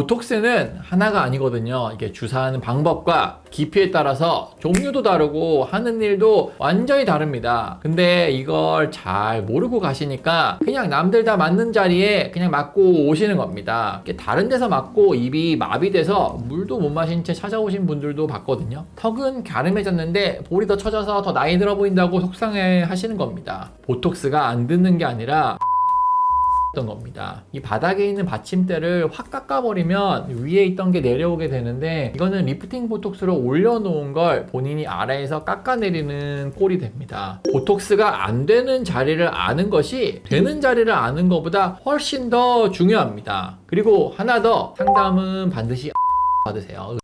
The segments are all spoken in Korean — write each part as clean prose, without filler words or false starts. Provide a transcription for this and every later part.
보톡스는 하나가 아니거든요. 이게 주사하는 방법과 깊이에 따라서 종류도 다르고 하는 일도 완전히 다릅니다. 근데 이걸 잘 모르고 가시니까 그냥 남들 다 맞는 자리에 그냥 맞고 오시는 겁니다. 다른 데서 맞고 입이 마비돼서 물도 못 마신 채 찾아오신 분들도 봤거든요. 턱은 갸름해졌는데 볼이 더 처져서 더 나이 들어 보인다고 속상해 하시는 겁니다. 보톡스가 안 듣는 게 아니라 던 겁니다. 이 바닥에 있는 받침대를 확 깎아버리면 위에 있던 게 내려오게 되는데, 이거는 리프팅 보톡스로 올려놓은 걸 본인이 아래에서 깎아내리는 꼴이 됩니다. 보톡스가 안 되는 자리를 아는 것이 되는 자리를 아는 것보다 훨씬 더 중요합니다. 그리고 하나 더, 상담은 반드시 받으세요.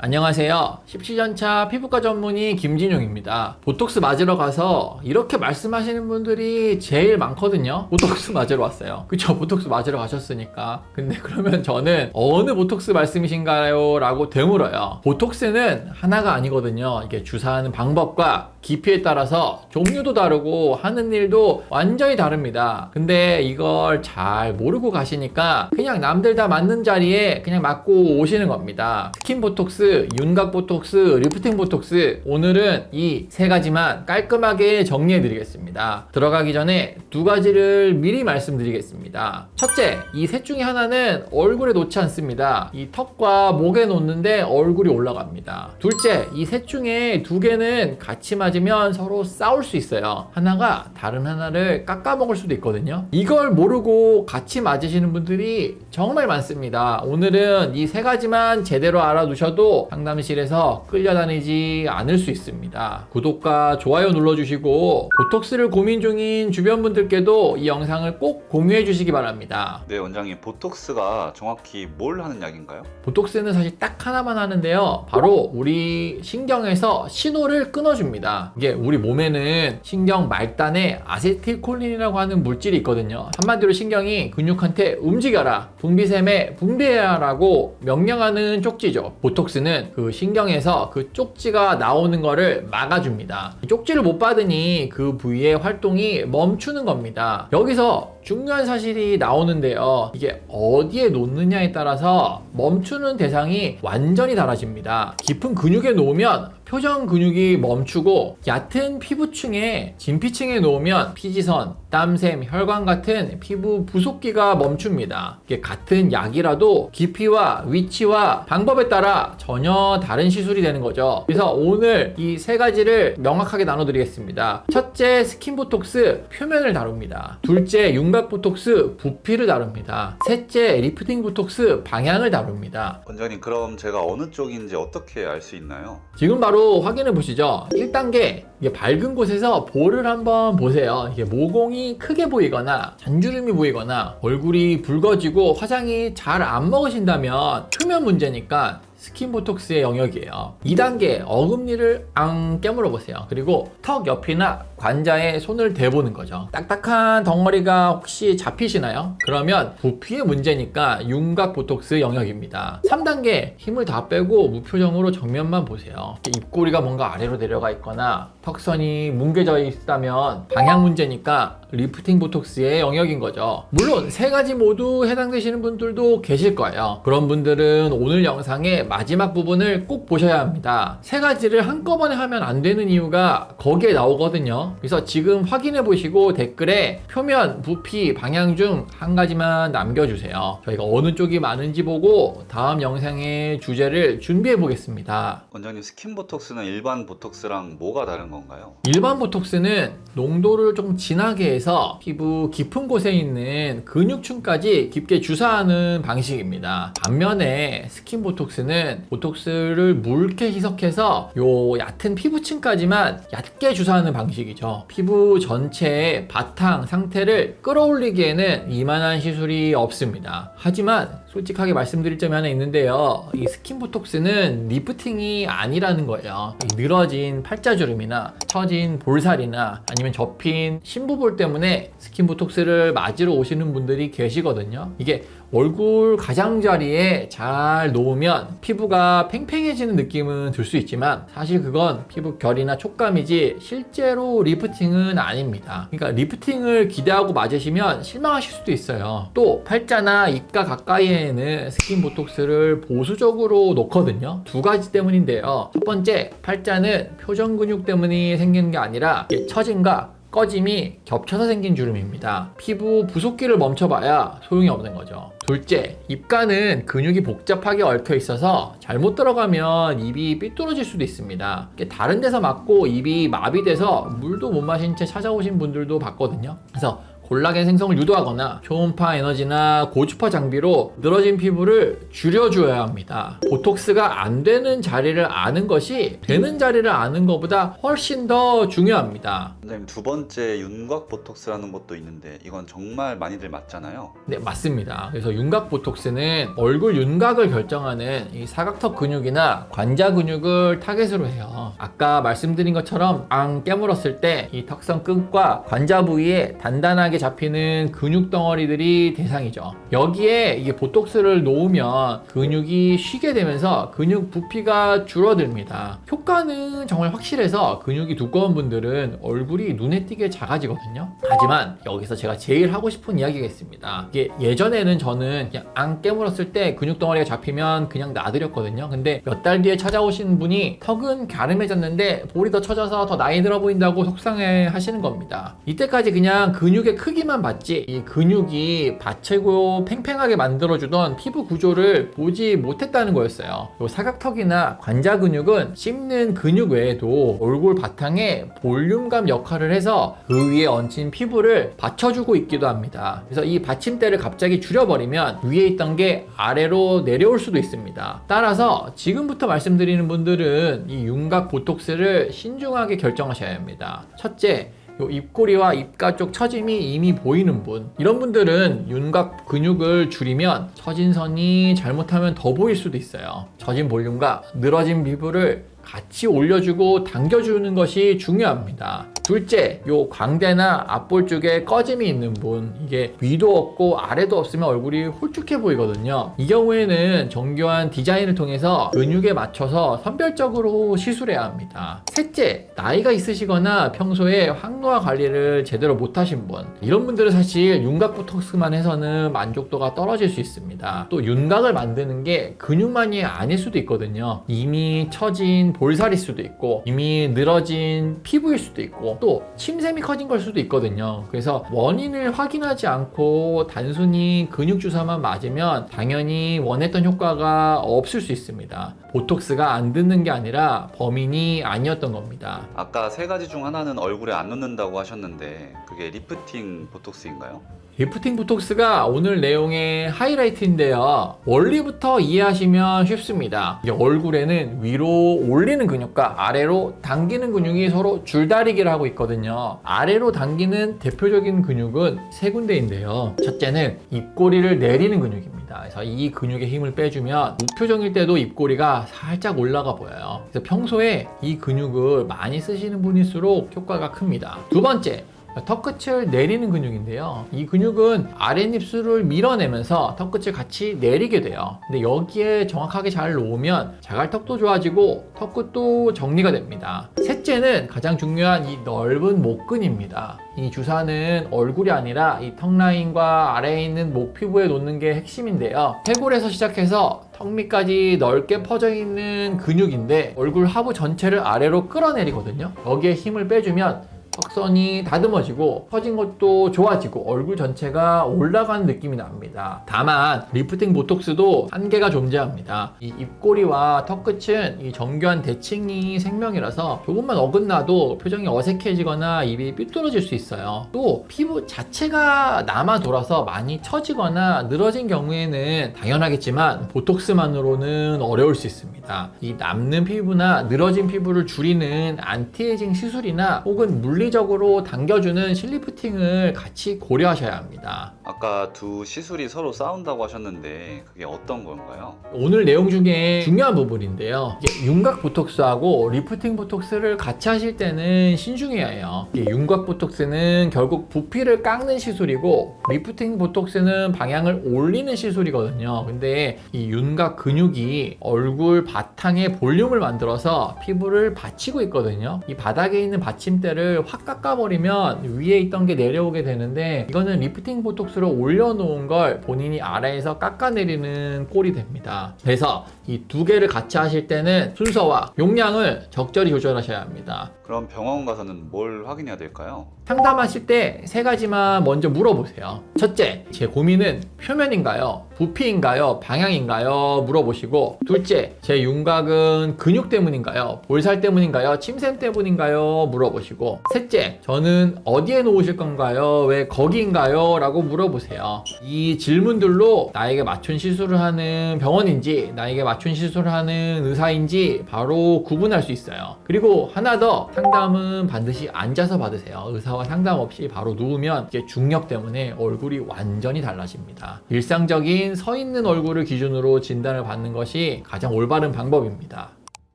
안녕하세요. 10시전차 피부과 전문의 김진용입니다. 보톡스 맞으러 가서 이렇게 말씀하시는 분들이 제일 많거든요. 보톡스 맞으러 왔어요. 그쵸? 보톡스 맞으러 가셨으니까. 근데 그러면 저는 어느 보톡스 말씀이신가요? 라고 되물어요. 보톡스는 하나가 아니거든요. 이게 주사하는 방법과 깊이에 따라서 종류도 다르고 하는 일도 완전히 다릅니다. 근데 이걸 잘 모르고 가시니까 그냥 남들 다 맞는 자리에 그냥 맞고 오시는 겁니다. 스킨 보톡스, 윤곽 보톡스, 리프팅 보톡스, 오늘은 이 세 가지만 깔끔하게 정리해 드리겠습니다. 들어가기 전에 두 가지를 미리 말씀드리겠습니다. 첫째, 이 셋 중에 하나는 얼굴에 놓지 않습니다. 이 턱과 목에 놓는데 얼굴이 올라갑니다. 둘째, 이 셋 중에 두 개는 같이 맞으면 서로 싸울 수 있어요. 하나가 다른 하나를 깎아먹을 수도 있거든요. 이걸 모르고 같이 맞으시는 분들이 정말 많습니다. 오늘은 이 세 가지만 제대로 알아두셔도 상담실에서 끌려다니지 않을 수 있습니다. 구독과 좋아요 눌러주시고 보톡스를 고민 중인 주변 분들께도 이 영상을 꼭 공유해 주시기 바랍니다. 네, 원장님, 보톡스가 정확히 뭘 하는 약인가요? 보톡스는 사실 딱 하나만 하는데요. 바로 우리 신경에서 신호를 끊어줍니다. 이게 우리 몸에는 신경 말단에 아세틸콜린이라고 하는 물질이 있거든요. 한마디로 신경이 근육한테 움직여라, 분비샘에 분비해야 라고 명령하는 쪽지죠. 보톡스는 그 신경에서 그 쪽지가 나오는 거를 막아줍니다. 쪽지를 못 받으니 그 부위의 활동이 멈추는 겁니다. 여기서 중요한 사실이 나오는데요. 이게 어디에 놓느냐에 따라서 멈추는 대상이 완전히 달라집니다. 깊은 근육에 놓으면 표정 근육이 멈추고, 얕은 피부층에 진피층에 놓으면 피지선, 땀샘, 혈관 같은 피부 부속기가 멈춥니다. 이게 같은 약이라도 깊이와 위치와 방법에 따라 전혀 다른 시술이 되는 거죠. 그래서 오늘 이 세 가지를 명확하게 나눠드리겠습니다. 첫째, 스킨 보톡스 표면을 다룹니다. 둘째, 윤곽 보톡스 부피를 다룹니다. 셋째, 리프팅 보톡스 방향을 다룹니다. 원장님, 그럼 제가 어느 쪽인지 어떻게 알 수 있나요? 지금 바로 확인해 보시죠. 1단계, 이게 밝은 곳에서 볼을 한번 보세요. 이게 모공이 크게 보이거나 잔주름이 보이거나 얼굴이 붉어지고 화장이 잘 안 먹으신다면 표면 문제니까 스킨 보톡스의 영역이에요. 2단계, 어금니를 앙 깨물어 보세요. 그리고 턱 옆이나 관자에 손을 대보는 거죠. 딱딱한 덩어리가 혹시 잡히시나요? 그러면 부피의 문제니까 윤곽 보톡스 영역입니다. 3단계, 힘을 다 빼고 무표정으로 정면만 보세요. 입꼬리가 뭔가 아래로 내려가 있거나 턱선이 뭉개져 있다면 방향 문제니까 리프팅 보톡스의 영역인 거죠. 물론 세 가지 모두 해당되시는 분들도 계실 거예요. 그런 분들은 오늘 영상의 마지막 부분을 꼭 보셔야 합니다. 세 가지를 한꺼번에 하면 안 되는 이유가 거기에 나오거든요. 그래서 지금 확인해 보시고 댓글에 표면, 부피, 방향 중 한 가지만 남겨주세요. 저희가 어느 쪽이 많은지 보고 다음 영상의 주제를 준비해 보겠습니다. 원장님, 스킨 보톡스는 일반 보톡스랑 뭐가 다른 건가요? 일반 보톡스는 농도를 좀 진하게 해서 피부 깊은 곳에 있는 근육층까지 깊게 주사하는 방식입니다. 반면에 스킨 보톡스는 보톡스를 묽게 희석해서 요 얕은 피부층까지만 얕게 주사하는 방식이죠. 피부 전체의 바탕 상태를 끌어올리기에는 이만한 시술이 없습니다. 하지만 솔직하게 말씀드릴 점이 하나 있는데요. 이 스킨 보톡스는 리프팅이 아니라는 거예요. 이 늘어진 팔자주름이나 처진 볼살이나 아니면 접힌 심부볼 때문에 스킨 보톡스를 맞으러 오시는 분들이 계시거든요. 이게 얼굴 가장자리에 잘 놓으면 피부가 팽팽해지는 느낌은 들 수 있지만 사실 그건 피부 결이나 촉감이지 실제로 리프팅은 아닙니다. 그러니까 리프팅을 기대하고 맞으시면 실망하실 수도 있어요. 또 팔자나 입가 가까이에는 스킨 보톡스를 보수적으로 놓거든요. 두 가지 때문인데요. 첫 번째, 팔자는 표정 근육 때문에 생기는 게 아니라 처짐과 꺼짐이 겹쳐서 생긴 주름입니다. 피부 부속기를 멈춰봐야 소용이 없는 거죠. 둘째, 입가는 근육이 복잡하게 얽혀 있어서 잘못 들어가면 입이 삐뚤어질 수도 있습니다. 다른 데서 맞고 입이 마비돼서 물도 못 마신 채 찾아오신 분들도 봤거든요. 그래서 콜라겐 생성을 유도하거나 초음파 에너지나 고주파 장비로 늘어진 피부를 줄여줘야 합니다. 보톡스가 안 되는 자리를 아는 것이 되는 자리를 아는 것보다 훨씬 더 중요합니다. 선생님, 두 번째 윤곽 보톡스라는 것도 있는데 이건 정말 많이들 맞잖아요. 네, 맞습니다. 그래서 윤곽 보톡스는 얼굴 윤곽을 결정하는 이 사각턱 근육이나 관자 근육을 타겟으로 해요. 아까 말씀드린 것처럼 앙 깨물었을 때 이 턱선 끝과 관자 부위에 단단하게 잡히는 근육 덩어리들이 대상이죠. 여기에 이게 보톡스를 놓으면 근육이 쉬게 되면서 근육 부피가 줄어듭니다. 효과는 정말 확실해서 근육이 두꺼운 분들은 얼굴이 눈에 띄게 작아지거든요. 하지만 여기서 제가 제일 하고 싶은 이야기가 있습니다. 이게 예전에는 저는 그냥 앙 깨물었을 때 근육 덩어리가 잡히면 그냥 놔드렸거든요. 근데 몇 달 뒤에 찾아오신 분이 턱은 갸름해졌는데 볼이 더 처져서 더 나이 들어 보인다고 속상해 하시는 겁니다. 이때까지 그냥 근육의 크기만 봤지 이 근육이 받치고 팽팽하게 만들어주던 피부 구조를 보지 못했다는 거였어요. 사각턱이나 관자 근육은 씹는 근육 외에도 얼굴 바탕에 볼륨감 역할을 해서 그 위에 얹힌 피부를 받쳐주고 있기도 합니다. 그래서 이 받침대를 갑자기 줄여버리면 위에 있던 게 아래로 내려올 수도 있습니다. 따라서 지금부터 말씀드리는 분들은 이 윤곽 보톡스를 신중하게 결정하셔야 합니다. 첫째, 요 입꼬리와 입가 쪽 처짐이 이미 보이는 분, 이런 분들은 윤곽 근육을 줄이면 처진 선이 잘못하면 더 보일 수도 있어요. 처진 볼륨과 늘어진 피부를 같이 올려주고 당겨주는 것이 중요합니다. 둘째, 요 광대나 앞볼 쪽에 꺼짐이 있는 분, 이게 위도 없고 아래도 없으면 얼굴이 홀쭉해 보이거든요. 이 경우에는 정교한 디자인을 통해서 근육에 맞춰서 선별적으로 시술해야 합니다. 셋째, 나이가 있으시거나 평소에 항노화 관리를 제대로 못하신 분, 이런 분들은 사실 윤곽 보톡스만 해서는 만족도가 떨어질 수 있습니다. 또 윤곽을 만드는 게 근육만이 아닐 수도 있거든요. 이미 처진 볼살일 수도 있고 이미 늘어진 피부일 수도 있고 또 침샘이 커진 걸 수도 있거든요. 그래서 원인을 확인하지 않고 단순히 근육 주사만 맞으면 당연히 원했던 효과가 없을 수 있습니다. 보톡스가 안 듣는 게 아니라 범인이 아니었던 겁니다. 아까 세 가지 중 하나는 얼굴에 안 넣는다고 하셨는데 그게 리프팅 보톡스인가요? 리프팅 보톡스가 오늘 내용의 하이라이트인데요. 원리부터 이해하시면 쉽습니다. 얼굴에는 위로 올리는 근육과 아래로 당기는 근육이 서로 줄다리기를 하고 있거든요. 아래로 당기는 대표적인 근육은 세 군데인데요. 첫째는 입꼬리를 내리는 근육입니다. 그래서 이 근육의 힘을 빼주면 무표정일 때도 입꼬리가 살짝 올라가 보여요. 그래서 평소에 이 근육을 많이 쓰시는 분일수록 효과가 큽니다. 두 번째, 턱끝을 내리는 근육인데요. 이 근육은 아랫입술을 밀어내면서 턱끝을 같이 내리게 돼요. 근데 여기에 정확하게 잘 놓으면 자갈턱도 좋아지고 턱끝도 정리가 됩니다. 셋째는 가장 중요한 이 넓은 목근입니다. 이 주사는 얼굴이 아니라 이 턱 라인과 아래에 있는 목 피부에 놓는 게 핵심인데요. 해골에서 시작해서 턱 밑까지 넓게 퍼져 있는 근육인데 얼굴 하부 전체를 아래로 끌어내리거든요. 여기에 힘을 빼주면 턱선이 다듬어지고 퍼진 것도 좋아지고 얼굴 전체가 올라가는 느낌이 납니다. 다만 리프팅 보톡스도 한계가 존재합니다. 이 입꼬리와 턱끝은 이 정교한 대칭이 생명이라서 조금만 어긋나도 표정이 어색해지거나 입이 삐뚤어질 수 있어요. 또 피부 자체가 남아 돌아서 많이 처지거나 늘어진 경우에는 당연하겠지만 보톡스만으로는 어려울 수 있습니다. 이 남는 피부나 늘어진 피부를 줄이는 안티에이징 시술이나 혹은 물리 물리적으로 당겨주는 실리프팅을 같이 고려하셔야 합니다. 아까 두 시술이 서로 싸운다고 하셨는데 그게 어떤 건가요? 오늘 내용 중에 중요한 부분인데요. 이게 윤곽 보톡스하고 리프팅 보톡스를 같이 하실 때는 신중해야 해요. 이게 윤곽 보톡스는 결국 부피를 깎는 시술이고 리프팅 보톡스는 방향을 올리는 시술이거든요. 근데 이 윤곽 근육이 얼굴 바탕에 볼륨을 만들어서 피부를 받치고 있거든요. 이 바닥에 있는 받침대를 확 깎아버리면 위에 있던 게 내려오게 되는데 이거는 리프팅 보톡스로 올려놓은 걸 본인이 아래에서 깎아내리는 꼴이 됩니다. 그래서 이 두 개를 같이 하실 때는 순서와 용량을 적절히 조절하셔야 합니다. 그럼 병원 가서는 뭘 확인해야 될까요? 상담하실 때 세 가지만 먼저 물어보세요. 첫째, 제 고민은 표면인가요? 부피인가요? 방향인가요? 물어보시고, 둘째, 제 윤곽은 근육 때문인가요? 볼살 때문인가요? 침샘 때문인가요? 물어보시고, 셋째, 저는 어디에 놓으실 건가요? 왜 거기인가요? 라고 물어보세요. 이 질문들로 나에게 맞춘 시술을 하는 병원인지 나에게 맞춘 시술을 하는 의사인지 바로 구분할 수 있어요. 그리고 하나 더, 상담은 반드시 앉아서 받으세요. 의사와 상담 없이 바로 누우면 이게 중력 때문에 얼굴이 완전히 달라집니다. 일상적인 서 있는 얼굴을 기준으로 진단을 받는 것이 가장 올바른 방법입니다.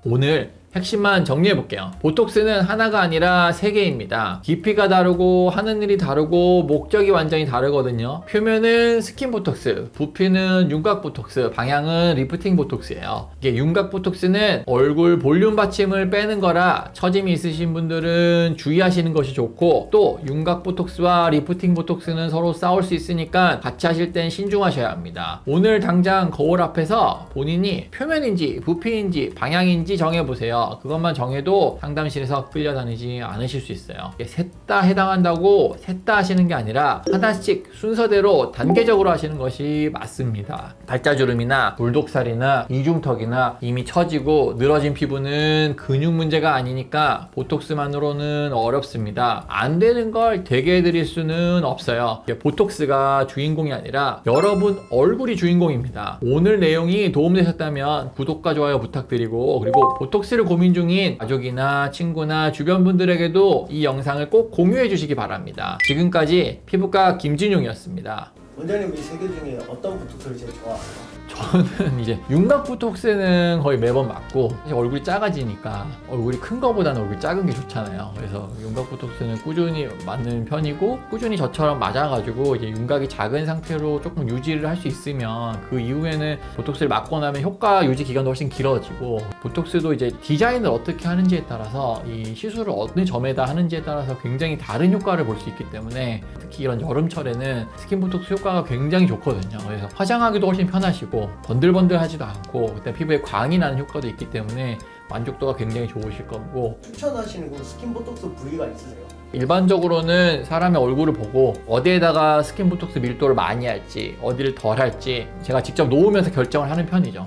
오늘 핵심만 정리해 볼게요. 보톡스는 하나가 아니라 세 개입니다. 깊이가 다르고 하는 일이 다르고 목적이 완전히 다르거든요. 표면은 스킨 보톡스, 부피는 윤곽 보톡스, 방향은 리프팅 보톡스예요. 이게 윤곽 보톡스는 얼굴 볼륨 받침을 빼는 거라 처짐이 있으신 분들은 주의하시는 것이 좋고, 또 윤곽 보톡스와 리프팅 보톡스는 서로 싸울 수 있으니까 같이 하실 땐 신중하셔야 합니다. 오늘 당장 거울 앞에서 본인이 표면인지 부피인지 방향인지 정해보세요. 그것만 정해도 상담실에서 끌려다니지 않으실 수 있어요. 셋 다 해당한다고 셋 다 하시는 게 아니라 하나씩 순서대로 단계적으로 하시는 것이 맞습니다. 발자주름이나 물독살이나 이중턱이나 이미 처지고 늘어진 피부는 근육 문제가 아니니까 보톡스만으로는 어렵습니다. 안 되는 걸 되게 해드릴 수는 없어요. 보톡스가 주인공이 아니라 여러분 얼굴이 주인공입니다. 오늘 내용이 도움되셨다면 구독과 좋아요 부탁드리고, 그리고 보톡스를 고민 중인 가족이나 친구나 주변 분들에게도 이 영상을 꼭 공유해 주시기 바랍니다. 지금까지 피부과 김진용이었습니다. 원장님 이 세 개 중에 어떤 보톡스를 제일 좋아하세요? 저는 이제 윤곽 보톡스는 거의 매번 맞고, 사실 얼굴이 작아지니까 얼굴이 큰 거보다는 얼굴이 작은 게 좋잖아요. 그래서 윤곽 보톡스는 꾸준히 맞는 편이고, 꾸준히 저처럼 맞아가지고 이제 윤곽이 작은 상태로 조금 유지를 할 수 있으면 그 이후에는 보톡스를 맞고 나면 효과 유지 기간도 훨씬 길어지고, 보톡스도 이제 디자인을 어떻게 하는지에 따라서 이 시술을 어느 점에다 하는지에 따라서 굉장히 다른 효과를 볼 수 있기 때문에 특히 이런 여름철에는 스킨 보톡스 효과가 굉장히 좋거든요. 그래서 화장하기도 훨씬 편하시고 번들번들하지도 않고, 그때 피부에 광이 나는 효과도 있기 때문에 만족도가 굉장히 좋으실 거고. 추천하시는 그 스킨 보톡스 부위가 있으세요? 일반적으로는 사람의 얼굴을 보고 어디에다가 스킨 보톡스 밀도를 많이 할지 어디를 덜 할지 제가 직접 놓으면서 결정을 하는 편이죠.